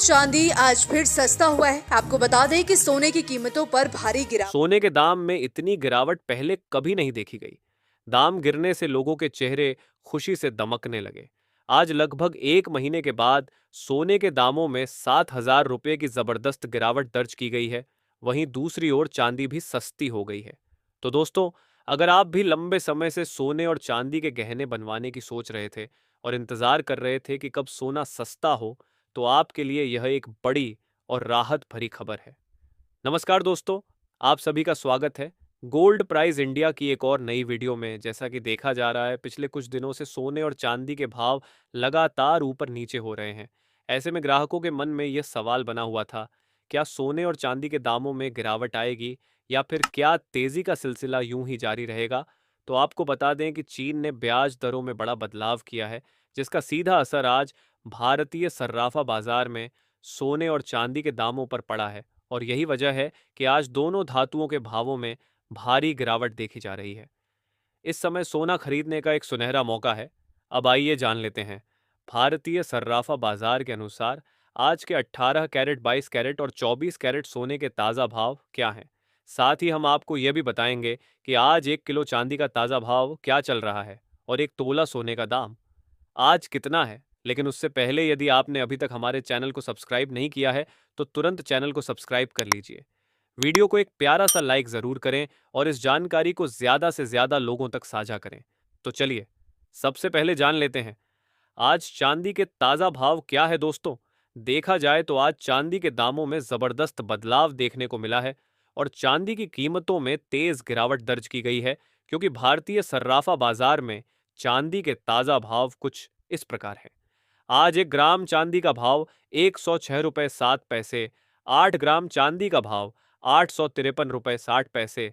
चांदी आज फिर सस्ता हुआ है। आपको बता दें कि सोने की कीमतों पर भारी गिरावट। सोने के दाम में इतनी गिरावट पहले कभी नहीं देखी गई। दाम गिरने से लोगों के चेहरे खुशी से दमकने लगे। आज लगभग एक महीने के बाद सोने के दामों में 7,000 रुपये की जबरदस्त गिरावट दर्ज की गई है। वहीं दूसरी ओर चांदी भी सस्ती हो गई है। तो दोस्तों, अगर आप भी लंबे समय से सोने और चांदी के गहने बनवाने की सोच रहे थे और इंतजार कर रहे थे कि कब सोना सस्ता हो, तो आपके लिए यह एक बड़ी और राहत भरी खबर है। नमस्कार दोस्तों, आप सभी का स्वागत है गोल्ड प्राइस इंडिया की एक और नई वीडियो में। जैसा कि देखा जा रहा है, पिछले कुछ दिनों से सोने और चांदी के भाव लगातार ऊपर नीचे हो रहे हैं। ऐसे में ग्राहकों के मन में यह सवाल बना हुआ था, क्या सोने और चांदी के दामों में गिरावट आएगी या फिर क्या तेजी का सिलसिला यूं ही जारी रहेगा। तो आपको बता दें कि चीन ने ब्याज दरों में बड़ा बदलाव किया है, जिसका सीधा असर आज भारतीय सर्राफा बाजार में सोने और चांदी के दामों पर पड़ा है। और यही वजह है कि आज दोनों धातुओं के भावों में भारी गिरावट देखी जा रही है। इस समय सोना खरीदने का एक सुनहरा मौका है। अब आइए जान लेते हैं भारतीय सर्राफा बाजार के अनुसार आज के 18 कैरेट, 22 कैरेट और 24 कैरेट सोने के ताज़ा भाव क्या हैं। साथ ही हम आपको यह भी बताएंगे कि आज 1 किलो चांदी का ताज़ा भाव क्या चल रहा है और एक तोला सोने का दाम आज कितना है। लेकिन उससे पहले, यदि आपने अभी तक हमारे चैनल को सब्सक्राइब नहीं किया है तो तुरंत चैनल को सब्सक्राइब कर लीजिए। वीडियो को एक प्यारा सा लाइक जरूर करें और इस जानकारी को ज्यादा से ज्यादा लोगों तक साझा करें। तो चलिए, सबसे पहले जान लेते हैं आज चांदी के ताजा भाव क्या है दोस्तों। देखा जाए तो आज चांदी के दामों में जबरदस्त बदलाव देखने को मिला है और चांदी की कीमतों में तेज गिरावट दर्ज की गई है, क्योंकि भारतीय सर्राफा बाजार में चांदी के ताजा भाव कुछ इस प्रकार है। आज 1 ग्राम चांदी का भाव 106 रुपये 7 पैसे, 8 ग्राम चांदी का भाव 853 रुपये 60 पैसे,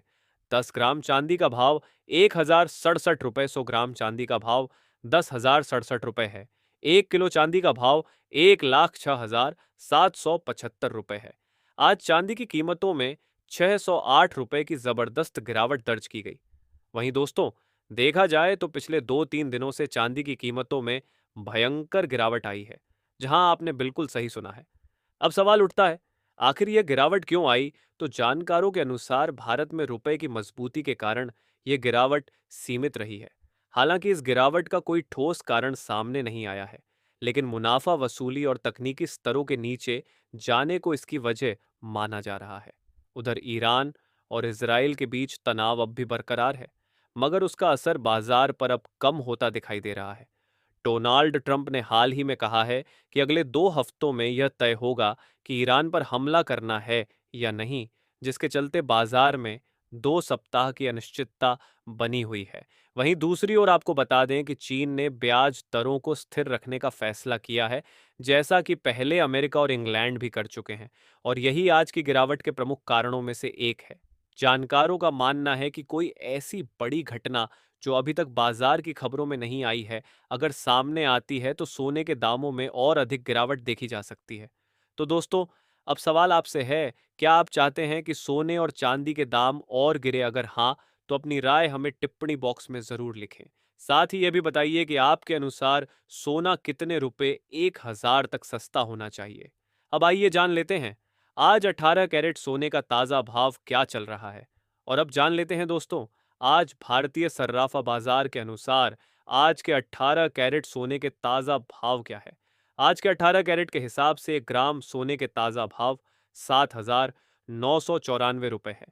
10 ग्राम चांदी का भाव 1,067 रुपये, 100 ग्राम चांदी का भाव 10,067 रुपये है। 1 किलो चांदी का भाव 1,06,775 रुपये है। आज चांदी की कीमतों में 608 रुपये की जबरदस्त गिरावट दर्ज की गई। वहीं दोस्तों, देखा जाए तो पिछले 2-3 दिनों से चांदी की कीमतों में भयंकर गिरावट आई है। जहां आपने बिल्कुल सही सुना है। अब सवाल उठता है, आखिर यह गिरावट क्यों आई। तो जानकारों के अनुसार भारत में रुपए की मजबूती के कारण यह गिरावट सीमित रही है। हालांकि इस गिरावट का कोई ठोस कारण सामने नहीं आया है, लेकिन मुनाफा वसूली और तकनीकी स्तरों के नीचे जाने को इसकी वजह माना जा रहा है। उधर ईरान और इसराइल के बीच तनाव अब भी बरकरार है, मगर उसका असर बाजार पर अब कम होता दिखाई दे रहा है। डोनाल्ड ट्रंप ने हाल ही में कहा है कि अगले 2 हफ्तों में यह तय होगा कि ईरान पर हमला करना है या नहीं, जिसके चलते बाजार में 2 सप्ताह की अनिश्चितता बनी हुई है। वहीं दूसरी ओर आपको बता दें कि चीन ने ब्याज दरों को स्थिर रखने का फैसला किया है, जैसा कि पहले अमेरिका और इंग्लैंड भी कर चुके हैं, और यही आज की गिरावट के प्रमुख कारणों में से एक है। जानकारों का मानना है कि कोई ऐसी बड़ी घटना जो अभी तक बाजार की खबरों में नहीं आई है, अगर सामने आती है तो सोने के दामों में और अधिक गिरावट देखी जा सकती है। तो दोस्तों, अब सवाल आपसे है, क्या आप चाहते हैं कि सोने और चांदी के दाम और गिरे? अगर हाँ, तो अपनी राय हमें टिप्पणी बॉक्स में ज़रूर लिखें। साथ ही ये भी बताइए कि आपके अनुसार सोना कितने रुपए 1,000 तक सस्ता होना चाहिए। अब आइए जान लेते हैं आज 18 कैरेट सोने का ताज़ा भाव क्या चल रहा है। और अब जान लेते हैं दोस्तों, आज भारतीय सर्राफा बाजार के अनुसार आज के 18 कैरेट सोने के ताज़ा भाव क्या है। आज के 18 कैरेट के हिसाब से 1 ग्राम सोने के ताज़ा भाव 7,994 रुपये है।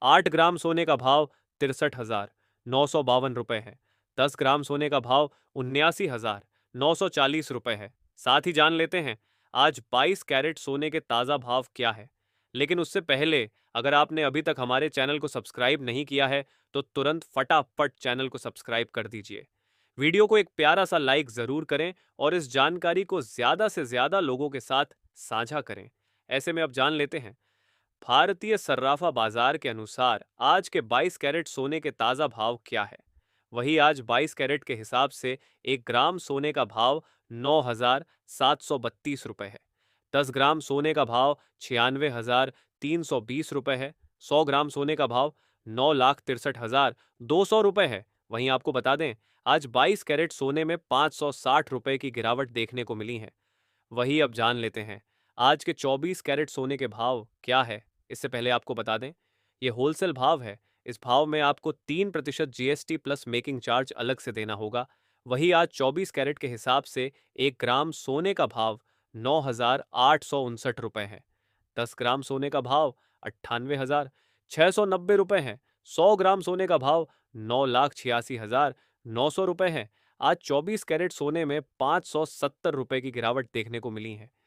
8 ग्राम सोने का भाव 63,952 रुपये है। 10 ग्राम सोने का भाव 79,940 रुपये है। साथ ही जान लेते हैं आज 22 कैरेट सोने के ताज़ा भाव क्या है। लेकिन उससे पहले, अगर आपने अभी तक हमारे चैनल को सब्सक्राइब नहीं किया है तो तुरंत फटाफट चैनल को सब्सक्राइब कर दीजिए। वीडियो को एक प्यारा सा लाइक जरूर करें और इस जानकारी को ज्यादा से ज्यादा लोगों के साथ साझा करें। ऐसे में अब जान लेते हैं भारतीय सर्राफा बाजार के अनुसार आज के 22 कैरेट सोने के ताजा भाव क्या है। वही आज 22 कैरेट के हिसाब से 1 ग्राम सोने का भाव 9,732 रुपये है। 10 ग्राम सोने का भाव 96,320 रुपये है। 100 ग्राम सोने का भाव 9,63,200 रुपये है। वहीं आपको बता दें, आज 22 कैरेट सोने में 560 रुपये की गिरावट देखने को मिली है। वही अब जान लेते हैं आज के 24 कैरेट सोने के भाव क्या है, इससे पहले आपको बता दें, ये होलसेल भाव है। इस भाव में आपको 3% जीएसटी प्लस मेकिंग चार्ज अलग से देना होगा। वही आज 24 कैरेट के हिसाब से 1 ग्राम सोने का भाव 9,859 रुपए है। 10 ग्राम सोने का भाव 98,690 रुपए है। 100 ग्राम सोने का भाव 9,86,900 रुपए है। आज 24 कैरेट सोने में 570 रुपए की गिरावट देखने को मिली है।